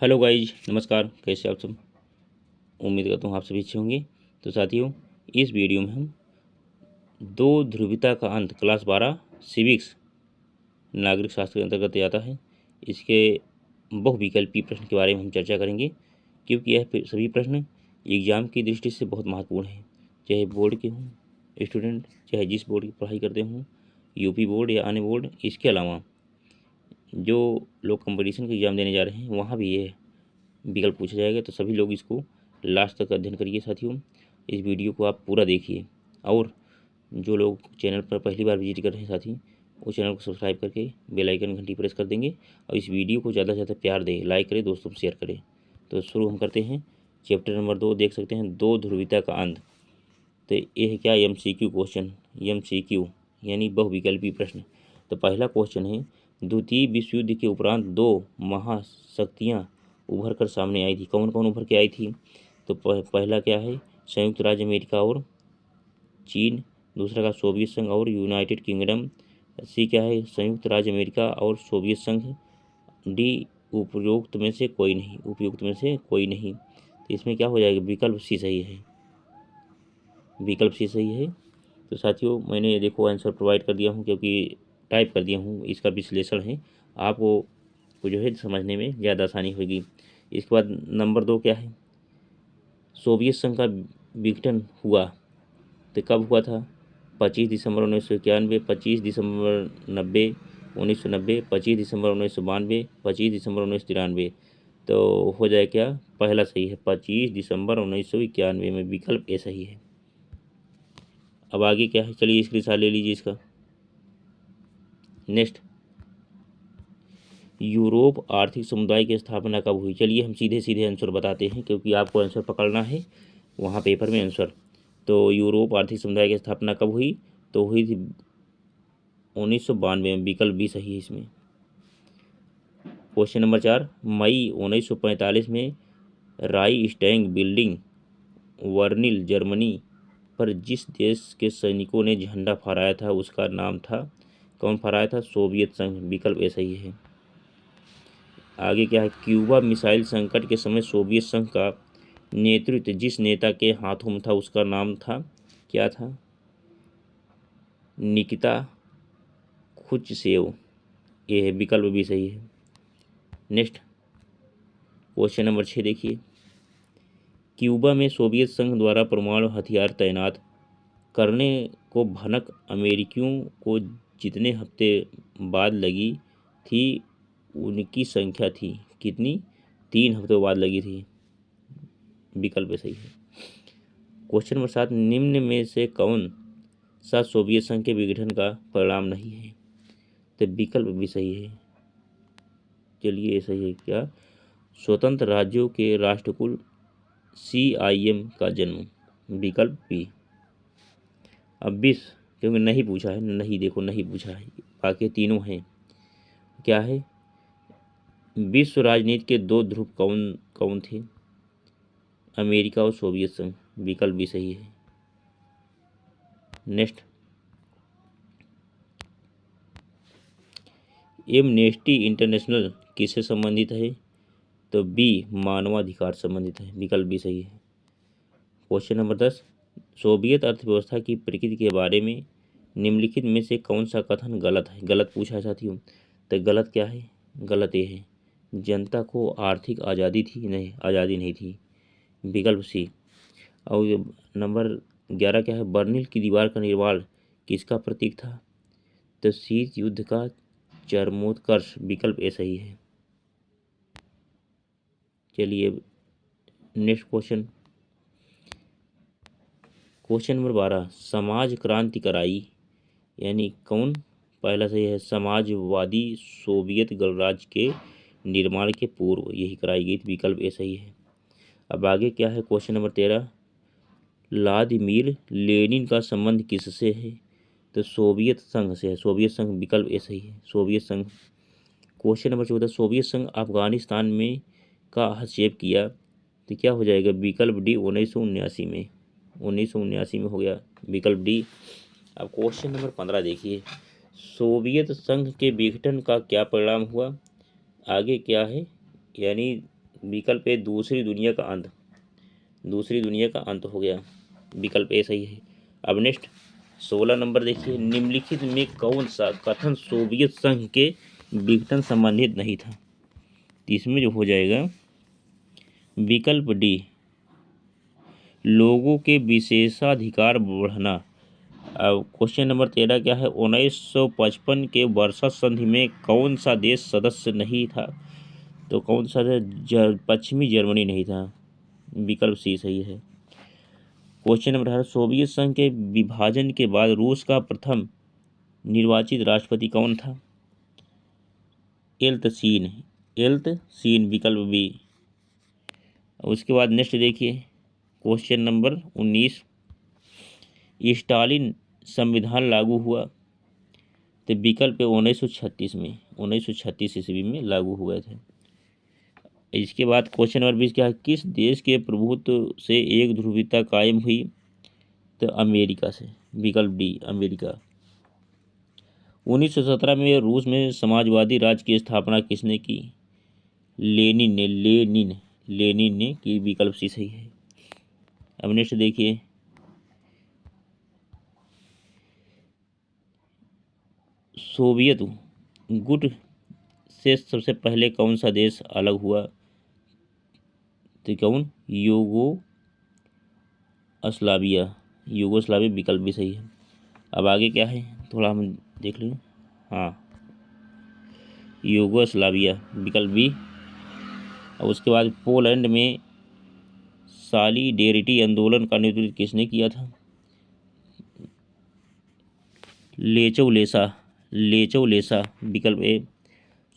Hello guys, नमस्कार। कैसे आप सब? उम्मीद करता हूँ आप सभी अच्छे होंगे। तो साथियों, इस वीडियो में हम दो ध्रुवीयता का अंत क्लास 12 सिविक्स नागरिक शास्त्र के अंतर्गत आता है। इसके बहुविकल्पी प्रश्न के बारे में हम चर्चा करेंगे, क्योंकि यह सभी प्रश्न एग्जाम की दृष्टि से बहुत महत्वपूर्ण हैं। चाहे बोर्ड के हों स्टूडेंट, चाहे जिस बोर्ड की पढ़ाई करते हों, यूपी बोर्ड या अन्य बोर्ड। इसके अलावा जो लोग कंपटीशन के एग्ज़ाम देने जा रहे हैं वहाँ भी ये विकल्प पूछा जाएगा। तो सभी लोग इसको लास्ट तक अध्ययन करिए साथियों। इस वीडियो को आप पूरा देखिए, और जो लोग चैनल पर पहली बार विजिट कर रहे हैं साथी, वो चैनल को सब्सक्राइब करके बेल आइकन घंटी प्रेस कर देंगे, और इस वीडियो को ज़्यादा से ज़्यादा प्यार दें, लाइक करें, दोस्तों को शेयर करें। तो शुरू हम करते हैं। चैप्टर नंबर 2 देख सकते हैं, दो ध्रुवीयता का अंत। तो ये है क्या? MCQ question. MCQ यानी बहुविकल्पी प्रश्न। तो पहला क्वेश्चन है, द्वितीय विश्व युद्ध के उपरांत दो महाशक्तियाँ उभर कर सामने आई थी। कौन कौन उभर के आई थी? तो पहला क्या है? संयुक्त राज्य अमेरिका और चीन। दूसरा का सोवियत संघ और यूनाइटेड किंगडम। सी क्या है? संयुक्त राज्य अमेरिका और सोवियत संघ। डी उपयुक्त में से कोई नहीं। उपयुक्त में से कोई नहीं। तो इसमें क्या हो जाएगा? विकल्प सी सही है। विकल्प सी सही है। तो साथियों, मैंने ये देखो आंसर प्रोवाइड कर दिया हूँ, क्योंकि टाइप कर दिया हूँ। इसका विश्लेषण है, आपको को जो है समझने में ज़्यादा आसानी होगी। इसके बाद नंबर 2 क्या है? सोवियत संघ का विघटन हुआ तो कब हुआ था? 25 दिसंबर 1991, 25 दिसंबर 1990, 25 दिसंबर 1992, 25 दिसंबर 1993। तो हो जाए क्या? पहला सही है, 25 दिसंबर 1991 में विकल्प ए सही है। अब आगे क्या है? चलिए स्क्रीनशॉट ले लीजिए इसका। नेक्स्ट, यूरोप आर्थिक समुदाय की स्थापना कब हुई? चलिए हम सीधे सीधे आंसर बताते हैं, क्योंकि आपको आंसर पकड़ना है वहाँ पेपर में आंसर। तो यूरोप आर्थिक समुदाय की स्थापना कब हुई? तो हुई थी 1992 में। विकल्प भी सही है इसमें। क्वेश्चन नंबर 4, मई 1945 में राई स्टैंग बिल्डिंग वर्निल जर्मनी पर जिस देश के सैनिकों ने झंडा फहराया था उसका नाम था? कौन फहराया था? सोवियत संघ। विकल्प ऐसा ही है। आगे क्या है? क्यूबा मिसाइल संकट के समय सोवियत संघ का नेतृत्व जिस नेता के हाथों में था उसका नाम था? क्या था? निकिता खुच्चेव। ये है, विकल्प भी सही है। नेक्स्ट, क्वेश्चन नंबर 6 देखिए, क्यूबा में सोवियत संघ द्वारा परमाणु हथियार तैनात करने को भनक अमेरिकियों को जितने हफ्ते बाद लगी थी उनकी संख्या थी कितनी? 3 हफ्ते बाद लगी थी। विकल्प सही है। क्वेश्चन नंबर 7, निम्न में से कौन सा सोवियत संघ के विघटन का परिणाम नहीं है? तो विकल्प भी सही है। चलिए ये सही है क्या? स्वतंत्र राज्यों के राष्ट्रकुल CIM का जन्म। विकल्प बी। अब 20, क्योंकि नहीं पूछा है, नहीं देखो नहीं पूछा है, बाकी तीनों हैं। क्या है? विश्व राजनीति के दो ध्रुव कौन कौन थे? अमेरिका और सोवियत संघ। विकल्प भी सही है। नेक्स्ट, एमनेस्टी इंटरनेशनल किससे संबंधित है? तो बी, मानवाधिकार संबंधित है। विकल्प भी सही है। क्वेश्चन नंबर 10, सोवियत अर्थव्यवस्था की प्रकृति के बारे में निम्नलिखित में से कौन सा कथन गलत है? गलत पूछा है साथियों। तो गलत क्या है? गलत ये है, जनता को आर्थिक आज़ादी थी? नहीं, आज़ादी नहीं थी। विकल्प सी। और नंबर 11 क्या है? बर्लिन की दीवार का निर्माण किसका प्रतीक था? तो शीत युद्ध का चरमोत्कर्ष। विकल्प ए सही है। चलिए नेक्स्ट क्वेश्चन, क्वेश्चन नंबर 12, समाज क्रांति कराई यानी कौन? पहला सही है, समाजवादी सोवियत गणराज्य के निर्माण के पूर्व यही कराई गई थी। विकल्प ए सही है। अब आगे क्या है? क्वेश्चन नंबर 13, व्लादिमीर लेनिन का संबंध किससे है? तो सोवियत संघ से है। सोवियत संघ। विकल्प ए सही है, सोवियत संघ। क्वेश्चन नंबर 14, सोवियत संघ अफगानिस्तान में का हस्तक्षेप किया तो क्या हो जाएगा? विकल्प डी, 1979 में। 1979 में हो गया। विकल्प डी। अब क्वेश्चन नंबर 15 देखिए, सोवियत संघ के विघटन का क्या परिणाम हुआ? आगे क्या है? यानी विकल्प ए दूसरी दुनिया का अंत, दूसरी दुनिया का अंत हो गया, विकल्प ए सही है। अब नेक्स्ट 16 नंबर देखिए, निम्नलिखित में कौन सा कथन सोवियत संघ के विघटन संबंधित नहीं था। तो इसमें जो हो जाएगा विकल्प डी, लोगों के विशेषाधिकार बढ़ना। अब क्वेश्चन नंबर 13 क्या है, 1955 के वर्षा संधि में कौन सा देश सदस्य नहीं था। तो कौन सा पश्चिमी जर्मनी नहीं था, विकल्प सी सही है। क्वेश्चन नंबर 18, सोवियत संघ के विभाजन के बाद रूस का प्रथम निर्वाचित राष्ट्रपति कौन था। एल्त्सीन, एल्त्सीन, विकल्प बी। उसके बाद नेक्स्ट देखिए क्वेश्चन नंबर 19, स्टालिन संविधान लागू हुआ। तो विकल्प 1936 में, 1936 ईस्वी में लागू हुए थे। इसके बाद क्वेश्चन नंबर 20 क्या है, किस देश के प्रभुत्व से एक ध्रुवीयता कायम हुई। तो अमेरिका से, विकल्प डी अमेरिका। 1917 में रूस में समाजवादी राज्य की स्थापना किसने की। लेनिन ने, लेनिन ने की, विकल्प सी सही है। अब नेक्स्ट देखिए सोवियत गुट से सबसे पहले कौन सा देश अलग हुआ। तो कौन, यूगोस्लाविया, विकल्प भी सही है। अब आगे क्या है थोड़ा हम देख लें, हाँ यूगोस्लाविया, विकल्प बी। और उसके बाद पोलैंड में सॉलिडेरिटी आंदोलन का नेतृत्व किसने किया था। लेचौलेसा, विकल्प ए।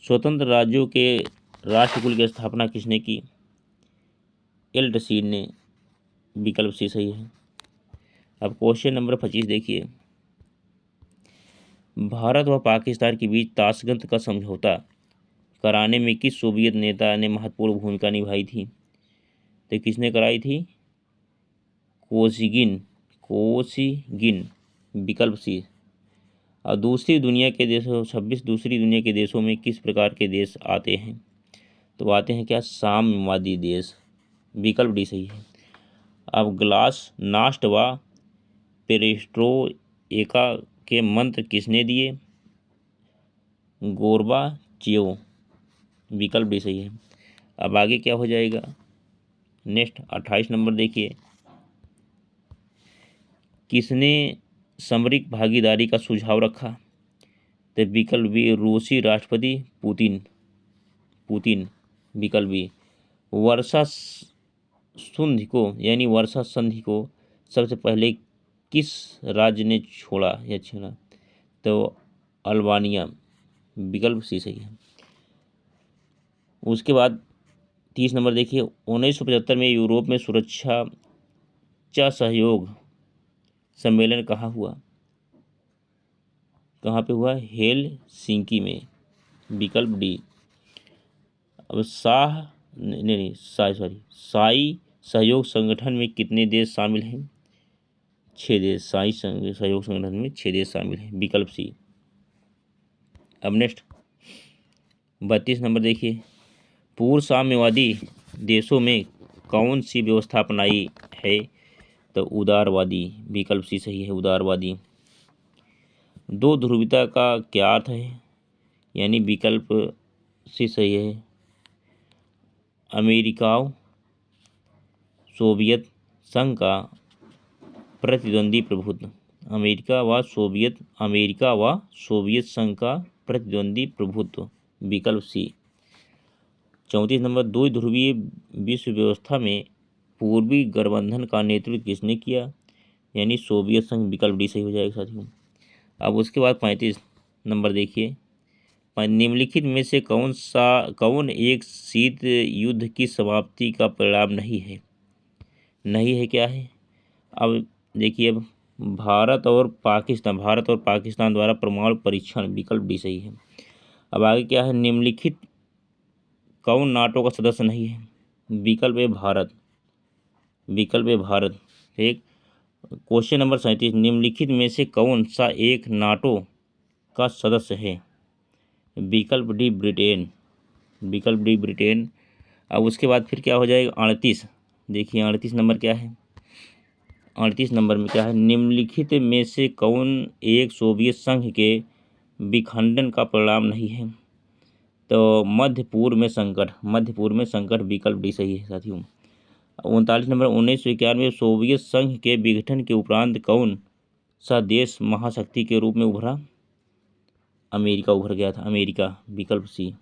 स्वतंत्र राज्यों के राष्ट्रकुल की स्थापना किसने की। एल्त्सीन ने, विकल्प सी सही है। अब क्वेश्चन नंबर 25 देखिए, भारत व पाकिस्तान के बीच ताशकंद का समझौता कराने में किस सोवियत नेता ने महत्वपूर्ण भूमिका निभाई थी। तो किसने कराई थी, कोसिगिन, विकल्प सी। और दूसरी दुनिया के देशों 26 दूसरी दुनिया के देशों में किस प्रकार के देश आते हैं। तो आते हैं क्या, साम्यवादी देश, विकल्प डी सही है। अब ग्लास नास्ट व पेरेस्ट्रोइका के मंत्र किसने दिए। गोर्बाचेव, विकल्प डी सही है। अब आगे क्या हो जाएगा, नेक्स्ट 28 नंबर देखिए, किसने सामरिक भागीदारी का सुझाव रखा। तो विकल्प बी, रूसी राष्ट्रपति पुतिन, विकल्प बी। वर्षा संधि को सबसे पहले किस राज्य ने छोड़ा या छेड़ा। तो अल्बानिया, विकल्प सी सही है। उसके बाद 30 नंबर देखिए, 1975 में यूरोप में सुरक्षा सहयोग सम्मेलन कहाँ हुआ। कहाँ पे हुआ, हेलसिंकी में, विकल्प डी। अब साई सहयोग संगठन में कितने देश शामिल हैं। 6 देश, साई सहयोग संगठन में 6 देश शामिल हैं, विकल्प सी। अब नेक्स्ट 32 नंबर देखिए, पूर्व साम्यवादी देशों में कौन सी व्यवस्था अपनाई है। तो उदारवादी, विकल्प सी सही है, उदारवादी। दो ध्रुवीयता का क्या अर्थ है, यानी विकल्प सी सही है। अमेरिका सोवियत संघ का प्रतिद्वंदी प्रभुत्व, अमेरिका व सोवियत संघ का प्रतिद्वंदी प्रभुत्व, विकल्प सी। 34 नंबर, द्वि ध्रुवीय विश्व व्यवस्था में पूर्वी गठबंधन का नेतृत्व किसने किया, यानी सोवियत संघ, विकल्प डी सही हो जाएगा साथियों। अब उसके बाद 35 नंबर देखिए, निम्नलिखित में से कौन एक शीत युद्ध की समाप्ति का परिणाम नहीं है। क्या है, अब देखिए, अब भारत और पाकिस्तान द्वारा परमाणु परीक्षण, विकल्प डी सही है। अब आगे क्या है, निम्नलिखित कौन नाटो का सदस्य नहीं है। विकल्प ए भारत, एक। क्वेश्चन नंबर 37, निम्नलिखित में से कौन सा एक नाटो का सदस्य है। विकल्प डी ब्रिटेन, अब उसके बाद फिर क्या हो जाएगा 38। देखिए 38 नंबर क्या है, 38 नंबर में क्या है, निम्नलिखित में से कौन एक सोवियत संघ के विखंडन का परिणाम नहीं है। तो मध्य पूर्व में संकट, मध्य पूर्व में संकट विकल्प डी सही है साथियों। 39 नंबर, 1991 सोवियत संघ के विघटन के उपरांत कौन सा देश महाशक्ति के रूप में उभरा। अमेरिका उभर गया था, अमेरिका, विकल्प सी।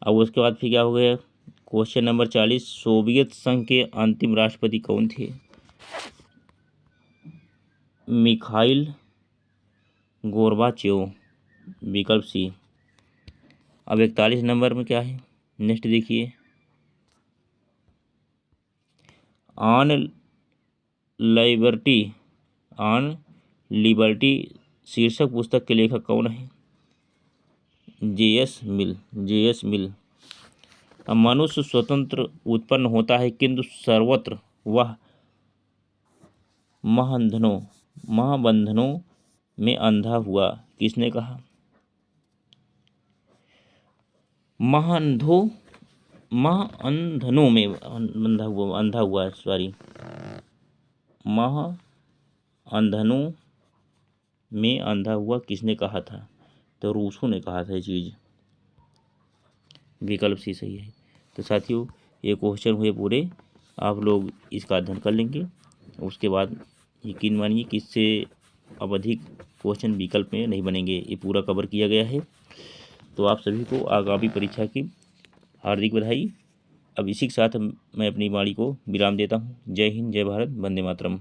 अब उसके बाद फिर क्या हो गया, क्वेश्चन नंबर 40, सोवियत संघ के अंतिम राष्ट्रपति कौन थे। मिखाइल गोर्बाचेव, विकल्प सी। अब 41 नंबर में क्या है, नेक्स्ट देखिए, ऑन लिबर्टी, ऑन लिबर्टी शीर्षक पुस्तक के लेखक कौन है। जे.एस. मिल, जे.एस. मिल। अब मनुष्य स्वतंत्र उत्पन्न होता है किंतु सर्वत्र वह महाबंधनों में अंधा हुआ, किसने कहा। महाअंधों में अंधा हुआ, सॉरी, महाअंधनों में अंधा हुआ, किसने कहा था। तो रूसो ने कहा था ये चीज़, विकल्प सी सही है। तो साथियों ये क्वेश्चन हुए पूरे, आप लोग इसका अध्ययन कर लेंगे, उसके बाद यकीन मानिए कि इससे अब अधिक क्वेश्चन विकल्प में नहीं बनेंगे, ये पूरा कवर किया गया है। तो आप सभी को आगामी परीक्षा की हार्दिक बधाई। अब इसी के साथ मैं अपनी वाणी को विराम देता हूँ। जय हिंद, जय भारत, वंदे मातरम।